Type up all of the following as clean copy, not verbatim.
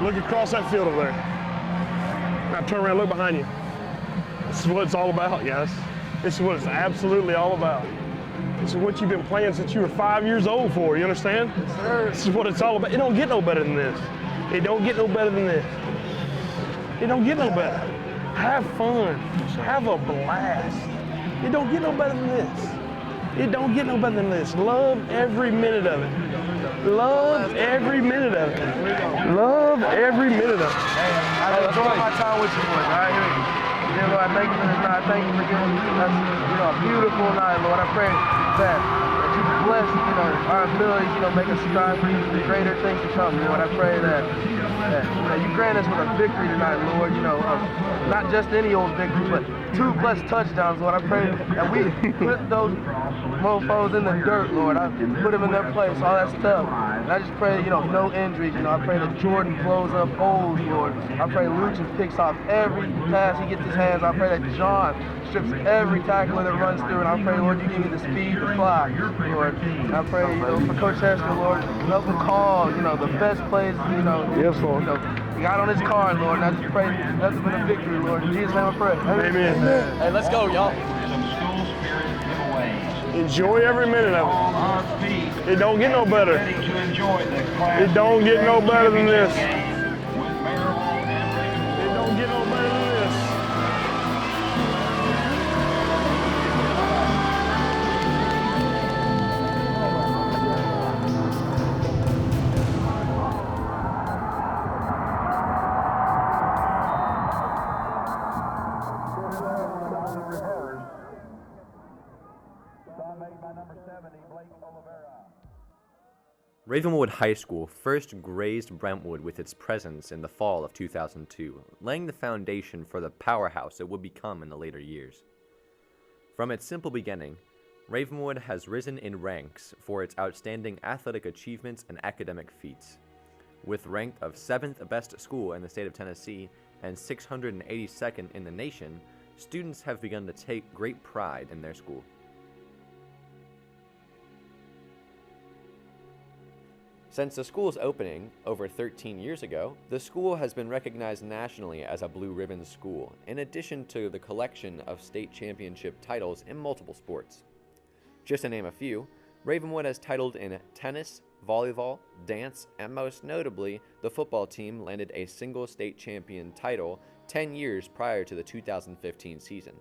Look across that field over there. Now turn around, look behind you. This is what it's all about, guys. This is what it's absolutely all about. This is what you've been playing since you were 5 years old for, you understand? Yes, sir. This is what it's all about. It don't get no better than this. It don't get no better than this. It don't get no better. Have fun. Have a blast. It don't get no better than this. It don't get no better than this. Love every minute of it. Love every minute of it. Love every minute of it. I enjoy my time with you, boys. I hear you. Dear Lord, I thank you for this night. Thank you for giving us, a beautiful night, Lord. I pray that you bless, our abilities, make us strive for greater things to come, Lord. I pray that you grant us with a victory tonight, Lord. Not just any old victory, but 2+ touchdowns, Lord. I pray that we put those mofos in the dirt, Lord. I put them in their place, all that stuff. And I just pray, no injuries. I pray that Jordan blows up O's, Lord. I pray Lucian picks off every pass he gets his hands. I pray that John strips every tackler that runs through. And I pray, Lord, you give me the speed to fly, Lord. And I pray, for Coach Hester, Lord, help him call, the best plays, Yes, Lord. He got on his car, Lord, and I just pray nothing but a victory, Lord. In Jesus' name I pray. Amen. Hey, let's go, y'all. Enjoy every minute of it. It don't get no better. It don't get no better than this. It don't get no better than this. Ravenwood High School first graced Brentwood with its presence in the fall of 2002, laying the foundation for the powerhouse it would become in the later years. From its simple beginning, Ravenwood has risen in ranks for its outstanding athletic achievements and academic feats. With ranked of 7th best school in the state of Tennessee and 682nd in the nation, students have begun to take great pride in their school. Since the school's opening over 13 years ago, the school has been recognized nationally as a Blue Ribbon school, in addition to the collection of state championship titles in multiple sports. Just to name a few, Ravenwood has titled in tennis, volleyball, dance, and most notably, the football team landed a single state champion title 10 years prior to the 2015 season.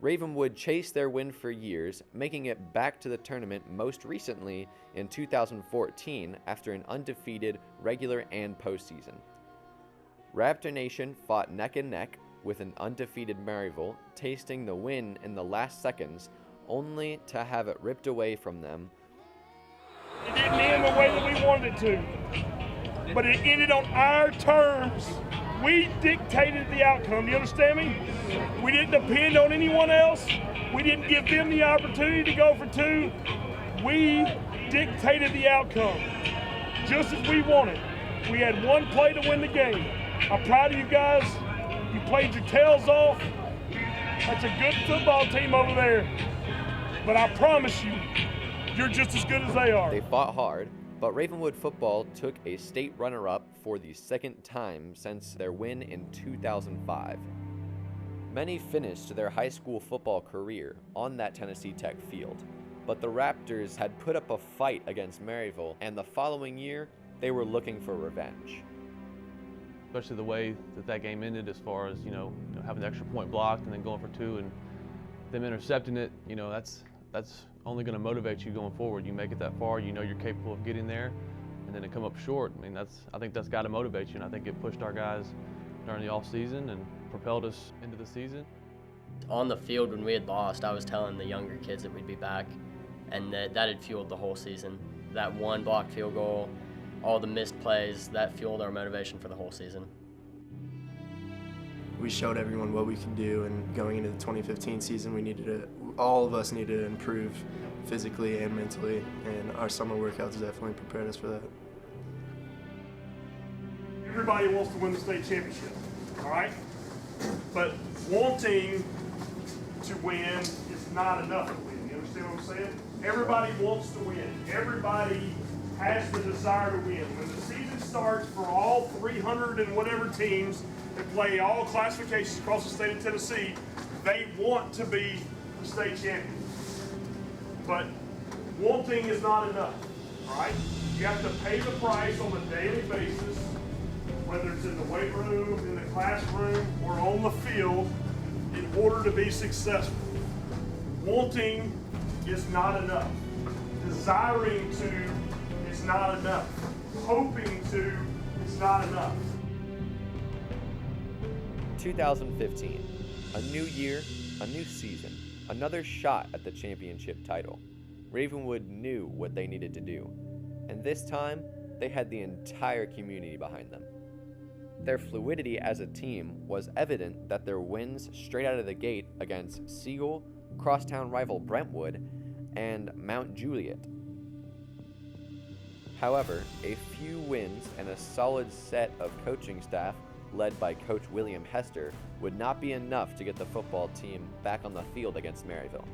Ravenwood chased their win for years, making it back to the tournament most recently in 2014 after an undefeated regular and postseason. Raptor Nation fought neck and neck with an undefeated Maryville, tasting the win in the last seconds, only to have it ripped away from them. It didn't end the way that we wanted it to, but it ended on our terms. We dictated the outcome, you understand me? We didn't depend on anyone else. We didn't give them the opportunity to go for two. We dictated the outcome, just as we wanted. We had one play to win the game. I'm proud of you guys. You played your tails off. That's a good football team over there. But I promise you, you're just as good as they are. They fought hard, but Ravenwood football took a state runner-up for the second time since their win in 2005. Many finished their high school football career on that Tennessee Tech field, but the Raptors had put up a fight against Maryville, and the following year, they were looking for revenge. Especially the way that game ended, as far as having the extra point blocked and then going for two and them intercepting it. That's only going to motivate you going forward. You make it that far, you're capable of getting there, and then to come up short. I think that's got to motivate you, and I think it pushed our guys during the off season and propelled us into the season. On the field, when we had lost, I was telling the younger kids that we'd be back, and that had fueled the whole season. That one blocked field goal, all the missed plays, that fueled our motivation for the whole season. We showed everyone what we can do, and going into the 2015 season, all of us needed to improve physically and mentally, and our summer workouts definitely prepared us for that. Everybody wants to win the state championship, all right? But wanting to win is not enough to win. You understand what I'm saying? everybody wants to win. Everybody has the desire to win. When the season starts for all 300 and whatever teams that play all classifications across the state of Tennessee, they want to be the state champion. But wanting is not enough, all right? You have to pay the price on a daily basis, whether it's in the weight room, in the classroom, or on the field, in order to be successful. Wanting is not enough. Desiring to is not enough. Hoping to is not enough. 2015, a new year, a new season, another shot at the championship title. Ravenwood knew what they needed to do, and this time, they had the entire community behind them. Their fluidity as a team was evident that their wins straight out of the gate against Siegel, crosstown rival Brentwood, and Mount Juliet. However, a few wins and a solid set of coaching staff led by Coach William Hester would not be enough to get the football team back on the field against Maryville.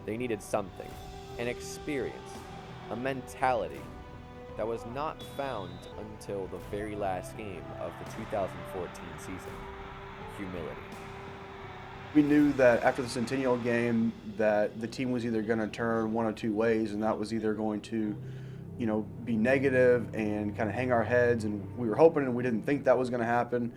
They needed something, an experience, a mentality that was not found until the very last game of the 2014 season: humility. We knew that after the Centennial game that the team was either going to turn one of two ways, and that was either going to, be negative and kind of hang our heads, and we were hoping and we didn't think that was going to happen.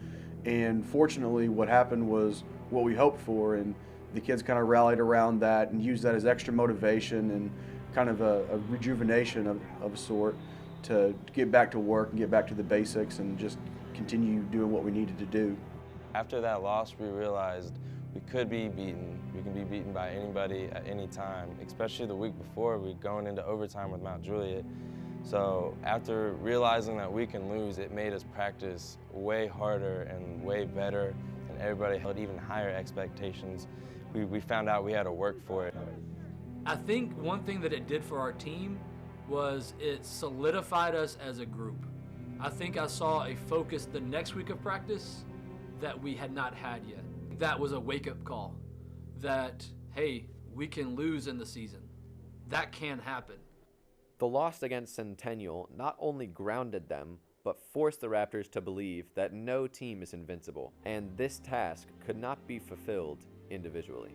And fortunately, what happened was what we hoped for, and the kids kind of rallied around that and used that as extra motivation and kind of a rejuvenation of a sort to get back to work and get back to the basics and just continue doing what we needed to do. After that loss, we realized we could be beaten. We can be beaten by anybody at any time, especially the week before. We were going into overtime with Mount Juliet. So after realizing that we can lose, it made us practice way harder and way better, and everybody held even higher expectations. We found out we had to work for it. I think one thing that it did for our team was it solidified us as a group. I think I saw a focus the next week of practice that we had not had yet. That was a wake-up call that, hey, we can lose in the season. That can happen. The loss against Centennial not only grounded them, but forced the Raptors to believe that no team is invincible, and this task could not be fulfilled individually.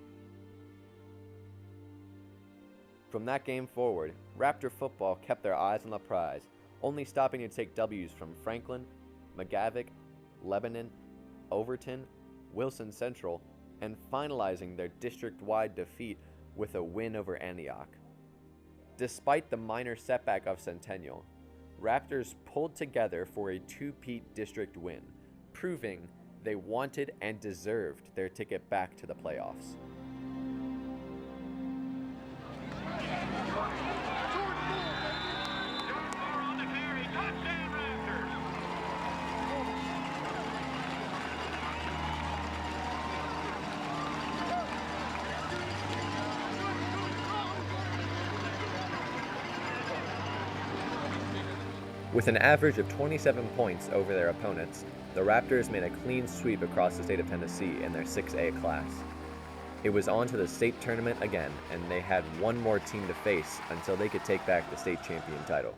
From that game forward, Raptor football kept their eyes on the prize, only stopping to take W's from Franklin, McGavick, Lebanon, Overton, Wilson Central, and finalizing their district-wide defeat with a win over Antioch. Despite the minor setback of Centennial, Raptors pulled together for a two-peat district win, proving they wanted and deserved their ticket back to the playoffs. With an average of 27 points over their opponents, the Raptors made a clean sweep across the state of Tennessee in their 6A class. It was on to the state tournament again, and they had one more team to face until they could take back the state champion title.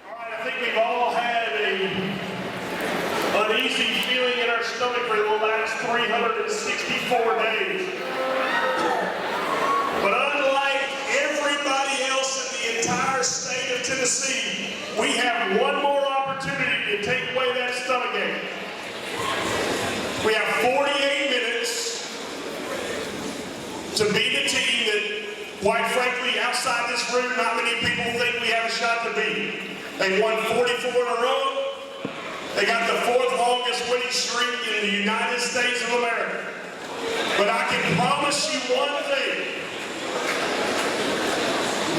All right, I think we've all had an uneasy feeling in our stomach for the last 364 days. But unlike everybody else in the entire state of Tennessee, we have one more opportunity to take away that stomachache. We have 48 minutes to beat a team that, quite frankly, outside this room, not many people think we have a shot to beat. They won 44 in a row. They got the fourth longest winning streak in the United States of America. But I can promise you one thing.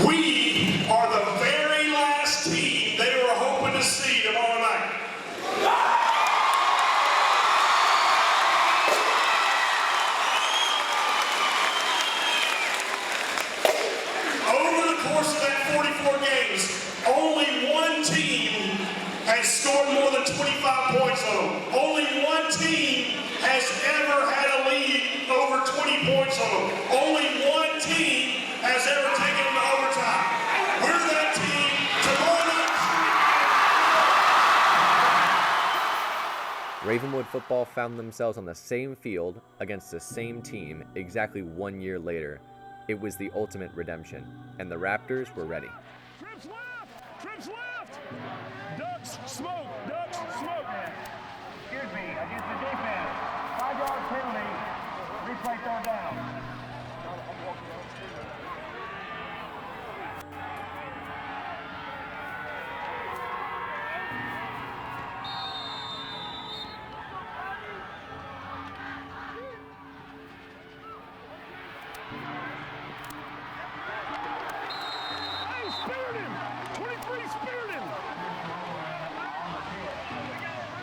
We are the very last team they were hoping to see tomorrow night. Over the course of that 44 games, only one team has scored more than 25 points on them. Only one team has ever had a lead over 20 points on them. Only one team has they were taking them to overtime. We're that team tomorrow night. Ravenwood football found themselves on the same field against the same team exactly 1 year later. It was the ultimate redemption, and the Raptors were ready. Trips left! Trips left! Ducks, smoke! Ducks, smoke! Excuse me, against the defense. 5-yard penalty. Replay third down.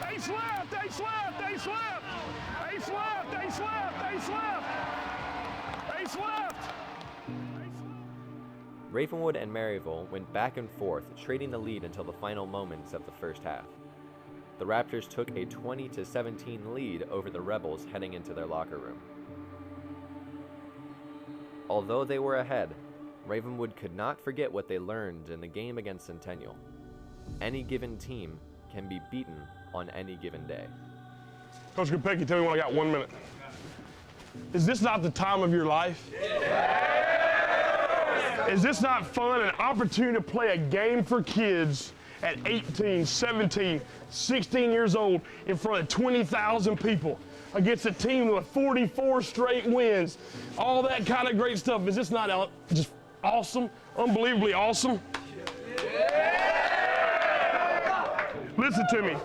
Ace left, ace left, ace left, ace left, ace left, ace left, ace left. Ravenwood and Maryville went back and forth, trading the lead until the final moments of the first half. The Raptors took a 20-17 lead over the Rebels heading into their locker room. Although they were ahead, Ravenwood could not forget what they learned in the game against Centennial. Any given team can be beaten on any given day. Coach Kopecki, tell me when I got 1 minute. Is this not the time of your life? Is this not fun, an opportunity to play a game for kids at 18, 17, 16 years old in front of 20,000 people against a team with 44 straight wins, all that kind of great stuff? Is this not just awesome, unbelievably awesome? Listen to me.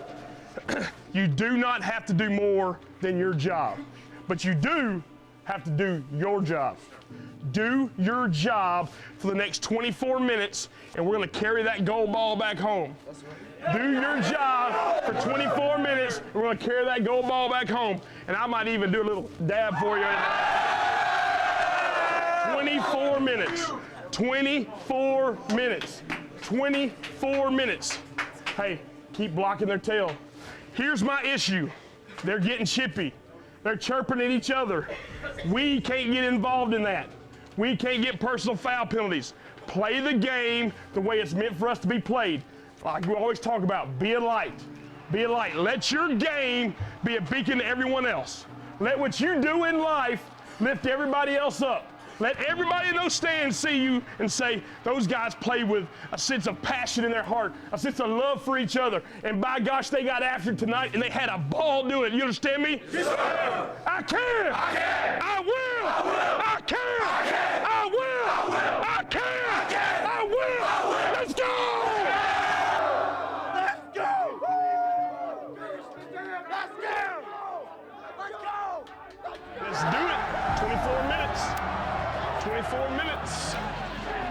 You do not have to do more than your job, but you do have to do your job. Do your job for the next 24 minutes, and we're going to carry that gold ball back home. Do your job for 24 minutes, and we're going to carry that gold ball back home. And I might even do a little dab for you. 24 minutes. 24 minutes. 24 minutes. Hey, keep blocking their tail. Here's my issue. They're getting chippy. They're chirping at each other. We can't get involved in that. We can't get personal foul penalties. Play the game the way it's meant for us to be played. Like we always talk about, be a light. Be a light. Let your game be a beacon to everyone else. Let what you do in life lift everybody else up. Let everybody in those stands see you and say, those guys play with a sense of passion in their heart, a sense of love for each other. And by gosh, they got after it tonight and they had a ball doing it. You understand me? Yes, sir. I can. I can. I will. I will. I can. I can. I will. I will. I can. I can. I will. I will. Let's go. Let's go. Let's go. Let's do it. 24 minutes. 24 minutes.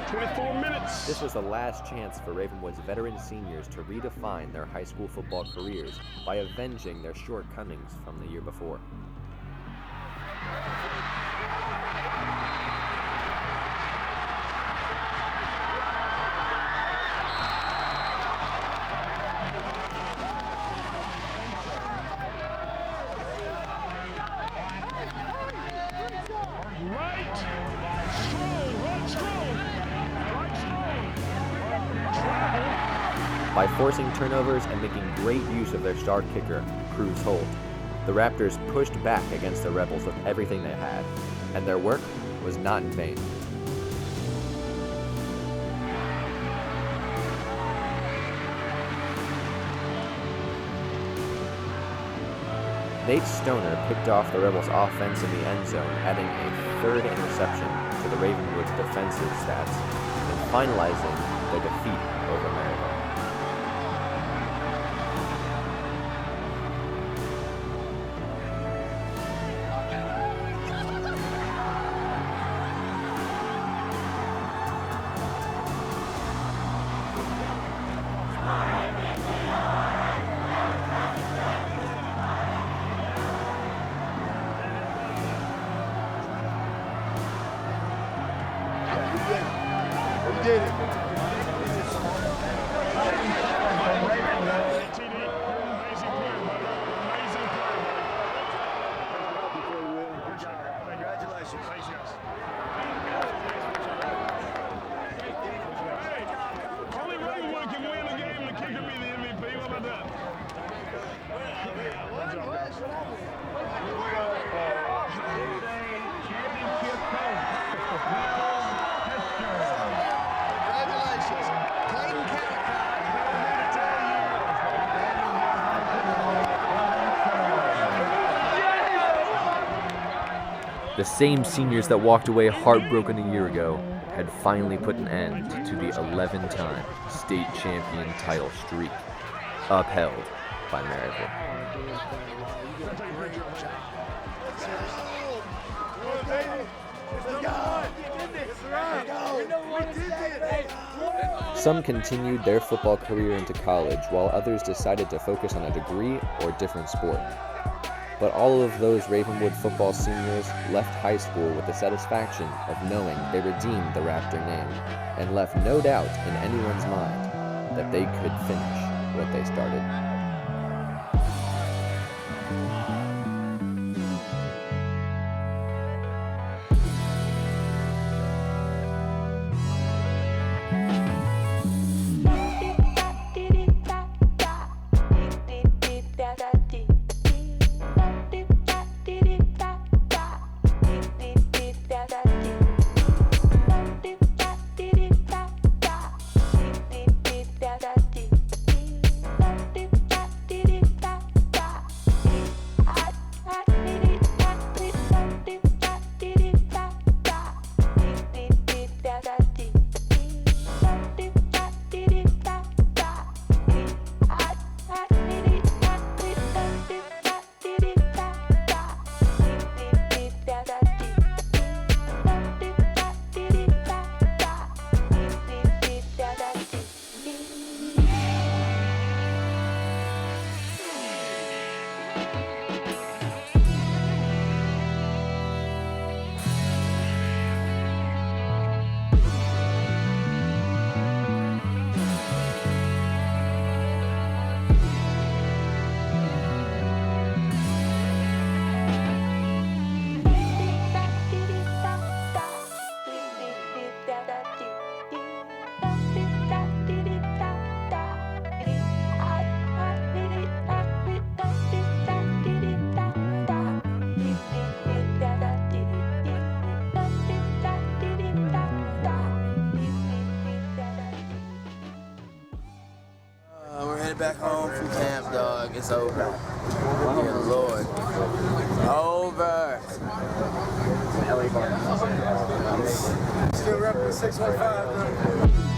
24 minutes. This was the last chance for Ravenwood's veteran seniors to redefine their high school football careers by avenging their shortcomings from the year before. By forcing turnovers and making great use of their star kicker, Cruz Holt, the Raptors pushed back against the Rebels with everything they had, and their work was not in vain. Nate Stoner picked off the Rebels' offense in the end zone, adding a third interception to the Ravenwood's defensive stats, and finalizing their defeat over Maryville. We did it. The same seniors that walked away heartbroken a year ago had finally put an end to the 11-time state champion title streak, upheld by Maryville. Some continued their football career into college, while others decided to focus on a degree or different sport. But all of those Ravenwood football seniors left high school with the satisfaction of knowing they redeemed the Raptor name and left no doubt in anyone's mind that they could finish what they started. Back home from camp, dog. It's over. Dear Lord. Over. Still repping 615, though.